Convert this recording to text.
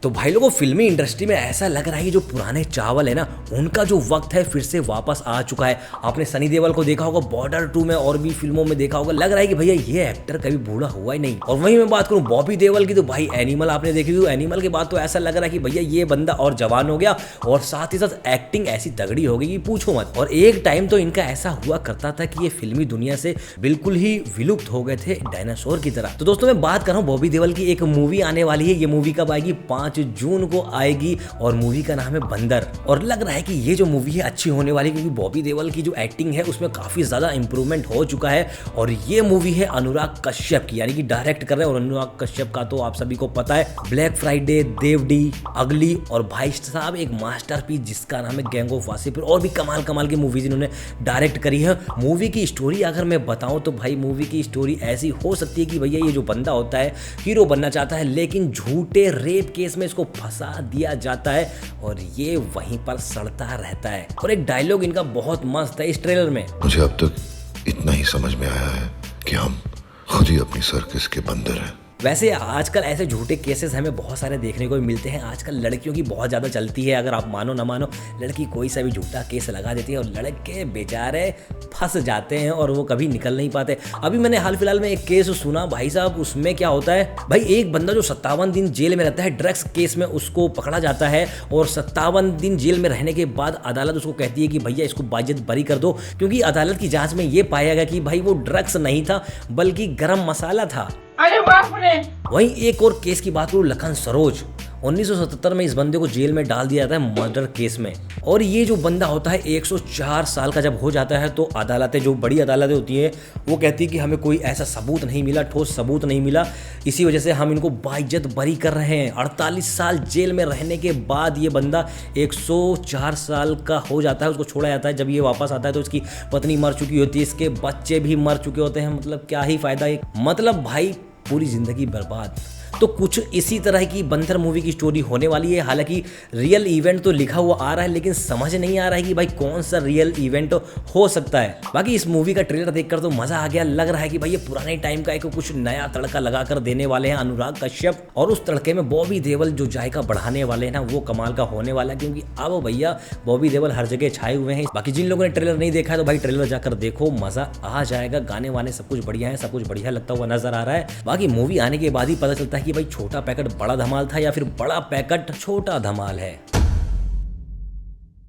तो भाई लोगों फिल्मी इंडस्ट्री में ऐसा लग रहा है कि जो पुराने चावल है ना उनका जो वक्त है फिर से वापस आ चुका है। आपने सनी देओल को देखा होगा बॉर्डर 2 में और भी फिल्मों में देखा होगा। लग रहा है कि भैया ये एक्टर कभी बूढ़ा हुआ ही नहीं। और वहीं मैं बात करूं बॉबी देओल की तो भाई एनिमल आपने देखी थी। एनिमल के बाद तो ऐसा लग रहा है कि भैया ये बंदा और जवान हो गया और साथ ही साथ एक्टिंग ऐसी तगड़ी हो गई कि पूछो मत। और एक टाइम तो इनका ऐसा हुआ करता था कि ये फिल्मी दुनिया से बिल्कुल ही विलुप्त हो गए थे डायनासोर की तरह। तो दोस्तों मैं बात कर रहा हूँ बॉबी देओल की एक मूवी आने वाली है। ये मूवी कब आएगी? 5 जून को आएगी और मूवी का नाम है बंदर। और लग रहा है कि ये जो मूवी है अच्छी होने वाली है क्योंकि बॉबी देओल की जो एक्टिंग है उसमें काफी ज्यादा इंप्रूवमेंट हो चुका है। और ये मूवी है अनुराग कश्यप की, यानी कि डायरेक्ट कर रहे हैं। और अनुराग कश्यप का तो आप सभी को पता है ब्लैक फ्राइडे, देवडी, अगली और भाई साहब एक मास्टरपीस जिसका नाम है गैंग ऑफ वासेपुर। और भी कमाल कमाल की मूवीज इन्होंने डायरेक्ट करी है। मूवी की स्टोरी अगर मैं बताऊं तो भाई मूवी की स्टोरी ऐसी हो सकती है कि भैया ये जो बंदा होता है हीरो बनना चाहता है लेकिन झूठे रेप केस में इसको फंसा दिया जाता है और ये वहीं पर सड़ता रहता है। और एक डायलॉग इनका बहुत मस्त है इस ट्रेलर में। मुझे अब तक इतना ही समझ में आया है कि हम खुद ही अपनी सर्कस के बंदर हैं। वैसे आजकल ऐसे झूठे केसेस हमें बहुत सारे देखने को मिलते हैं। आजकल लड़कियों की बहुत ज़्यादा चलती है। अगर आप मानो ना मानो लड़की कोई सा भी झूठा केस लगा देती है और लड़के बेचारे फंस जाते हैं और वो कभी निकल नहीं पाते। अभी मैंने हाल फिलहाल में एक केस सुना भाई साहब, उसमें क्या होता है भाई एक बंदा जो 57 दिन जेल में रहता है ड्रग्स केस में, उसको पकड़ा जाता है और 57 दिन जेल में रहने के बाद अदालत उसको कहती है कि भैया इसको बाइज्जत बरी कर दो क्योंकि अदालत की जांच में ये पाया गया कि भाई वो ड्रग्स नहीं था बल्कि गरम मसाला था। अरे बाप रे। वहीं एक और केस की बात करूं लखन सरोज, 1977 में इस बंदे को जेल में डाल दिया जाता है मर्डर केस में। और ये जो बंदा होता है 104 साल का जब हो जाता है तो अदालतें, जो बड़ी अदालतें होती हैं, वो कहती है कि हमें कोई ऐसा सबूत नहीं मिला, ठोस सबूत नहीं मिला, इसी वजह से हम इनको बाइज्जत बरी कर रहे हैं। 48 साल जेल में रहने के बाद ये बंदा 104 साल का हो जाता है, उसको छोड़ा जाता है। जब ये वापस आता है तो इसकी पत्नी मर चुकी होती है, इसके बच्चे भी मर चुके होते हैं। मतलब क्या ही फायदा, मतलब भाई पूरी जिंदगी बर्बाद। तो कुछ इसी तरह की बंदर मूवी की स्टोरी होने वाली है। हालांकि रियल इवेंट तो लिखा हुआ आ रहा है लेकिन समझ नहीं आ रहा है कि भाई कौन सा रियल इवेंट हो सकता है। बाकी इस मूवी का ट्रेलर देखकर तो मजा आ गया। लग रहा है कि भाई ये पुराने टाइम का एक कुछ नया तड़का लगाकर देने वाले हैं अनुराग कश्यप। और उस तड़के में बॉबी देओल जो जायका बढ़ाने वाले हैं ना वो कमाल का होने वाला है क्योंकि अब भैया बॉबी देओल हर जगह छाए हुए हैं। बाकी जिन लोगों ने ट्रेलर नहीं देखा है तो भाई ट्रेलर जाकर देखो, मजा आ जाएगा। गाने वाने सब कुछ बढ़िया है, सब कुछ बढ़िया लगता हुआ नजर आ रहा है। बाकी मूवी आने के बाद ही पता चलता है कि भाई छोटा पैकेट बड़ा धमाल था या फिर बड़ा पैकेट छोटा धमाल है।